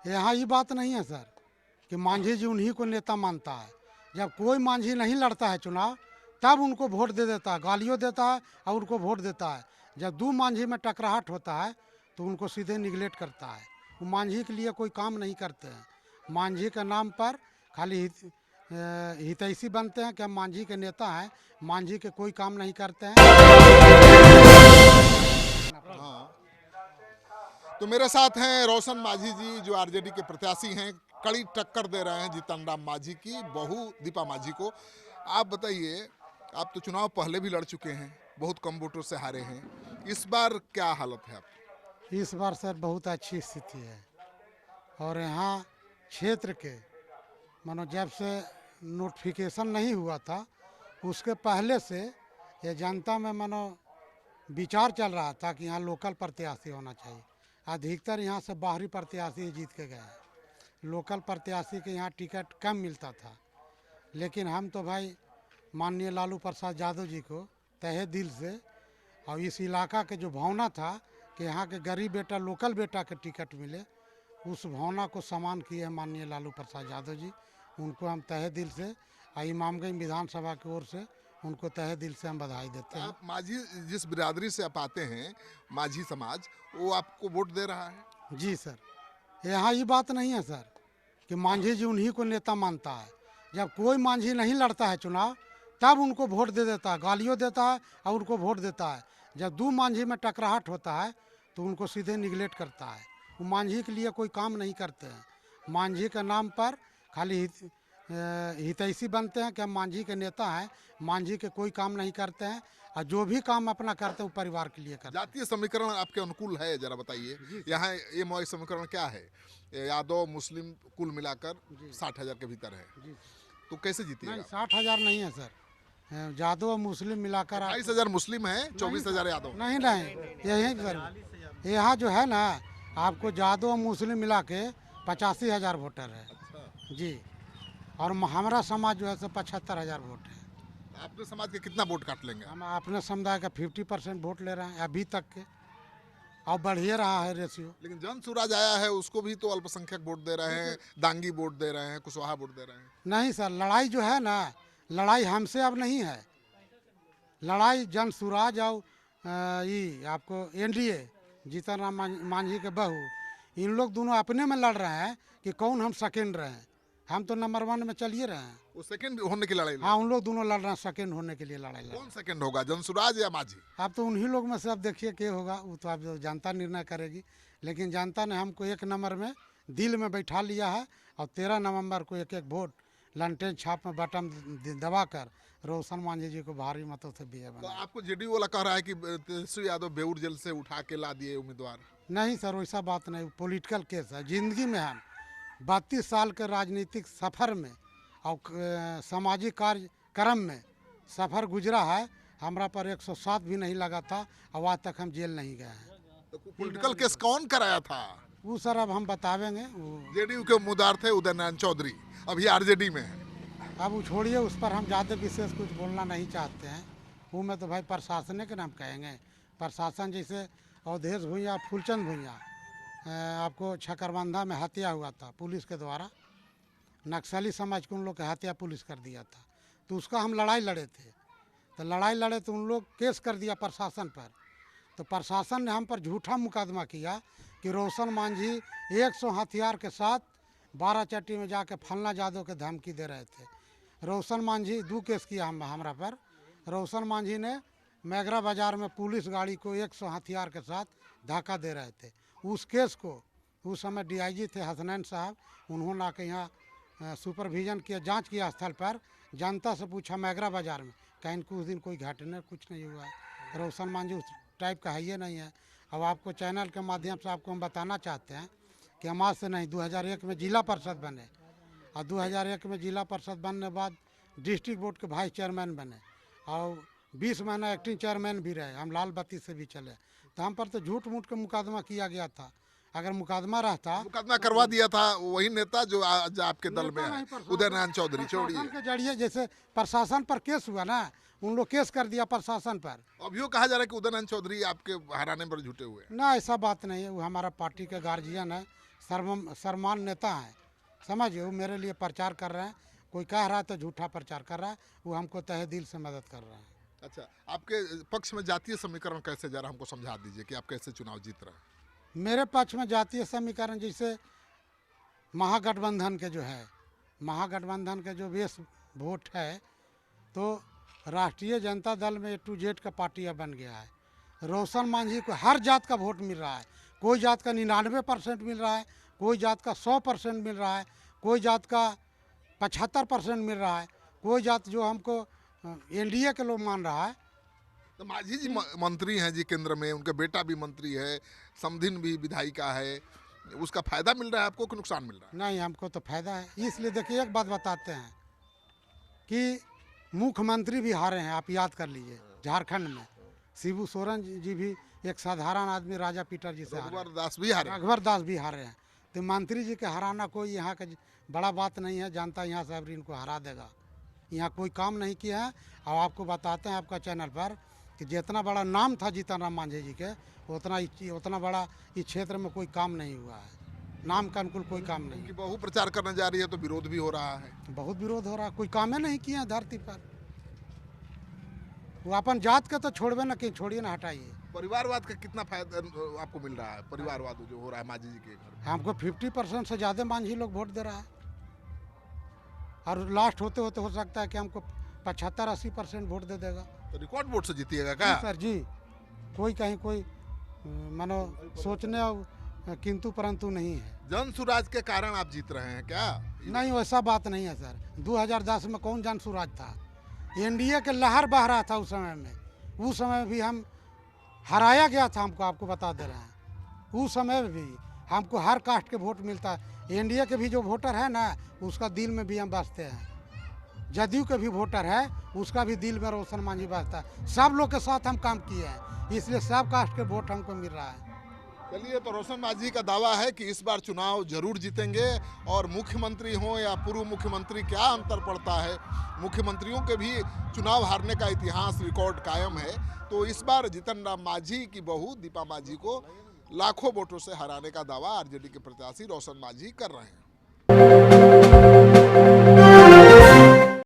यहाँ ये बात नहीं है सर कि मांझी जी उन्हीं को नेता मानता है। जब कोई मांझी नहीं लड़ता है चुनाव तब उनको वोट दे देता है, गालियों देता है और उनको वोट देता है। जब दो मांझी में टकराहट होता है तो उनको सीधे निगलेक्ट करता है। वो मांझी के लिए कोई काम नहीं करते हैं। मांझी के नाम पर खाली हितैषी बनते हैं कि हम मांझी के नेता हैं, मांझी के कोई काम नहीं करते हैं। हाँ, तो मेरे साथ हैं रोशन माझी जी जो आरजेडी के प्रत्याशी हैं। कड़ी टक्कर दे रहे हैं जीतन राम माझी की बहू दीपा माझी को। आप बताइए, आप तो चुनाव पहले भी लड़ चुके हैं, बहुत कम वोटों से हारे हैं। इस बार क्या हालत है आपकी? इस बार सर बहुत अच्छी स्थिति है और यहाँ क्षेत्र के मानो जब से नोटिफिकेशन नहीं हुआ था उसके पहले से ये जनता में मानो विचार चल रहा था कि यहाँ लोकल प्रत्याशी होना चाहिए। अधिकतर यहाँ से बाहरी प्रत्याशी जीत के गए हैं। लोकल प्रत्याशी के यहाँ टिकट कम मिलता था, लेकिन हम तो भाई माननीय लालू प्रसाद यादव जी को तहे दिल से और इस इलाका के जो भावना था कि यहाँ के गरीब बेटा लोकल बेटा के टिकट मिले, उस भावना को समान किए हैं माननीय लालू प्रसाद यादव जी। उनको हम तहे दिल से और इमामगंज विधानसभा की ओर से उनको तहे दिल से हम बधाई देते हैं। आप माझी जिस बिरादरी से आप आते हैं, माझी समाज, वो आपको वोट दे रहा है? जी सर, यहाँ ये बात नहीं है सर कि मांझी जी उन्हीं को नेता मानता है। जब कोई मांझी नहीं लड़ता है चुनाव तब उनको वोट दे देता है, गालियों देता है और उनको वोट देता है। जब दो मांझी में टकराहट होता है तो उनको सीधे निगलेक्ट करता है। वो मांझी के लिए कोई काम नहीं करते हैं। मांझी के नाम पर खाली हितैषी बनते हैं कि हम मांझी के नेता हैं, मांझी के कोई काम नहीं करते हैं और जो भी काम अपना करते हैं वो परिवार के लिए करते हैं। जातीय समीकरण आपके अनुकूल है, जरा बताइए। यहाँ ये मॉय समीकरण क्या है? यादव मुस्लिम कुल मिलाकर 60,000 के भीतर है, तो कैसे जीतिएगा? नहीं, 60,000 नहीं है सर, यादव और मुस्लिम मिलाकर 22,000 मुस्लिम है, 24,000 यादव। नहीं यही सर, यहाँ जो है ना आपको यादव और मुस्लिम मिला के 85,000 वोटर है जी, और हमारा समाज जो है सो 75,000 वोट है। आपने समाज के कितना वोट काट लेंगे? हम अपने समुदाय का 50% वोट ले रहे हैं अभी तक के, और बढ़िए रहा है रेशियो। लेकिन जन स्वराज आया है, उसको भी तो अल्पसंख्यक वोट दे रहे हैं, दांगी वोट दे रहे हैं, कुशवाहा वोट दे रहे हैं। नहीं सर, लड़ाई जो है ना, लड़ाई हमसे अब नहीं है। लड़ाई जन स्वराज और ये आपको एनडीए जीतन राम मांझी के बहू, इन लोग दोनों अपने में लड़ रहे हैं कि कौन हम सेकेंड रहे हैं। हम तो नंबर 1 में चलिए रहे हैं। वो सेकंड होने की लड़ाई। हाँ, उन लोग दोनों लड़ रहे हैं, सेकेंड होने के लिए लड़ाई लड़ रहे हैं। कौन सेकंड होगा, जनसुराज या माझी? अब तो उन्हीं लोग में से अब देखिए क्या होगा, वो तो अब जनता निर्णय करेगी। लेकिन जनता ने हमको 1 नंबर में दिल में बैठा लिया है और 13 नवंबर को एक वोट लंटेन छाप में बटन दबा कर रोशन मांझी जी को भारी मतों से विजय तो बना। आपको जेडीयू वाला कह रहा है कि तेजस्वी यादव बेऊर जेल से उठा के ला दिए उम्मीदवार। नहीं सर, वैसा बात नहीं, पॉलिटिकल केस है। जिंदगी में हम 32 साल के राजनीतिक सफ़र में और सामाजिक कार्यक्रम में सफ़र गुजरा है, हमारा पर 107 भी नहीं लगा था और आज तक हम जेल नहीं गए हैं। तो पॉलिटिकल केस कौन कराया था? वो सर अब हम बतावेंगे। वो जेडीयू के उम्मीदवार थे उदय नारायण चौधरी, अभी आरजेडी में है। अब वो छोड़िए, उस पर हम ज़्यादा विशेष कुछ बोलना नहीं चाहते हैं। वो में तो भाई प्रशासन के नाम कहेंगे। प्रशासन जैसे अवधेश भुइयाँ, फूलचंद भुइयाँ, आपको छकरबंधा में हत्या हुआ था पुलिस के द्वारा, नक्सली समाज को उन लोग की हत्या पुलिस कर दिया था, तो उसका हम लड़ाई लड़े थे। तो लड़ाई लड़े तो उन लोग केस कर दिया प्रशासन पर, तो प्रशासन ने हम पर झूठा मुकदमा किया कि रोशन मांझी 100 हथियार के साथ 12 चट्टी में जाके फलना यादव के धमकी दे रहे थे। रोशन मांझी 2 केस किया हमरा पर। रोशन मांझी ने मैगरा बाज़ार में पुलिस गाड़ी को 100 हथियार के साथ धक्का दे रहे थे। उस केस को उस समय डीआईजी थे हसनैन साहब, उन्होंने आके यहाँ सुपरविजन किया, जांच किया स्थल पर। जनता से पूछा मैगरा बाज़ार में, कहीं कुछ दिन कोई घटना कुछ नहीं हुआ है। रोशन मांझी उस टाइप का है ये नहीं है। अब आपको चैनल के माध्यम से आपको हम बताना चाहते हैं कि हम आज से नहीं, 2001 में जिला परिषद बने और 2001 में जिला परिषद बनने के बाद डिस्ट्रिक्ट बोर्ड के वाइस चेयरमैन बने और 20 महीना एक्टिंग चेयरमैन भी रहे। हम लाल बत्ती से भी चले, तो हम पर तो झूठ मूठ का मुकदमा किया गया था। अगर मुकदमा रहता, मुकदमा करवा दिया था वही नेता जो आज आपके दल में है, उदय नारायण चौधरी। छोड़िए, के जरिए जैसे प्रशासन पर केस हुआ ना, उन लोग केस कर दिया प्रशासन पर। अभियो कहा जा रहा है कि उदय नारायण चौधरी आपके हराने पर झूठे हुए हैं। ना, ऐसा बात नहीं है। वो हमारा पार्टी के गार्जियन है, सर्वमान नेता हैं, समझिए। वो मेरे लिए प्रचार कर रहे हैं। कोई कह रहा है तो झूठा प्रचार कर रहा है, वो हमको तहे दिल से मदद कर रहे हैं। अच्छा, आपके पक्ष में जातीय समीकरण कैसे, जरा हमको समझा दीजिए कि आप कैसे चुनाव जीत रहे हैं। मेरे पक्ष में जातीय समीकरण जैसे महागठबंधन के जो है, महागठबंधन के जो बेस वोट है, तो राष्ट्रीय जनता दल में A to Z का पार्टी अब बन गया है। रोशन मांझी को हर जात का वोट मिल रहा है। कोई जात का 99% मिल रहा है, कोई जात का 100% मिल रहा है, कोई जात का 75% मिल रहा है, कोई जात जो हमको NDA के लोग मान रहा है। तो मांझी जी मंत्री हैं जी केंद्र में, उनका बेटा भी मंत्री है, समधिन भी विधायिका है, उसका फायदा मिल रहा है आपको कि नुकसान मिल रहा है? नहीं, हमको तो फायदा है। इसलिए देखिए, एक बात बताते हैं कि मुख्यमंत्री भी हारे हैं, आप याद कर लीजिए। झारखंड में शिबू सोरेन जी भी एक साधारण आदमी राजा पीटर जी से हारे, रघुवर दास भी हारे। रघुवर दास भी हारे हैं। तो मंत्री जी के हराना कोई यहाँ का बड़ा बात नहीं है। जनता यहाँ से अभी इनको हरा देगा। यहाँ कोई काम नहीं किया है। और आपको बताते हैं आपका चैनल पर कि जितना बड़ा नाम था जीतन राम मांझी जी के, उतना बड़ा इस क्षेत्र में कोई काम नहीं हुआ है। नाम का अनुकूल कोई काम नहीं। कि बहु प्रचार करने जा रही है तो विरोध भी हो रहा है। बहुत विरोध हो रहा है। कोई काम ही नहीं किया है धरती पर। वो अपन जात का तो छोड़बे ना, कहीं छोड़िए ना, हटाइए। परिवारवाद का कितना फायदा आपको मिल रहा है? परिवारवाद जो हो रहा है मांझी जी के घर, हमको 50% से ज़्यादा मांझी लोग वोट दे रहा है। और लास्ट होते होते हो सकता है कि हमको 75-80% वोट दे देगा। तो रिकॉर्ड वोट से जीतिएगा क्या? जी सर जी। कोई कहीं कोई मानो सोचने और किंतु परंतु नहीं है। जन सुराज के कारण आप जीत रहे हैं क्या? नहीं, वैसा बात नहीं है सर। 2010 में कौन जन सुराज था? NDA के लहर बह रहा था उस समय में। उस समय भी हम हराया गया था, हमको आपको बता दे रहे हैं। उस समय भी हमको हर कास्ट के वोट मिलता है। NDA के भी जो वोटर है ना, उसका दिल में भी हम बसते हैं। जदयू के भी वोटर है, उसका भी दिल में रोशन मांझी बसता है। सब लोग के साथ हम काम किए हैं, इसलिए सब कास्ट के वोट हमको मिल रहा है। चलिए, तो रोशन मांझी का दावा है कि इस बार चुनाव जरूर जीतेंगे। और मुख्यमंत्री हो या पूर्व मुख्यमंत्री, क्या अंतर पड़ता है? मुख्यमंत्रियों के भी चुनाव हारने का इतिहास रिकॉर्ड कायम है। तो इस बार जीतन राम मांझी की बहू दीपा मांझी को लाखों वोटों से हराने का दावा RJD के प्रत्याशी रोशन मांझी कर रहे हैं।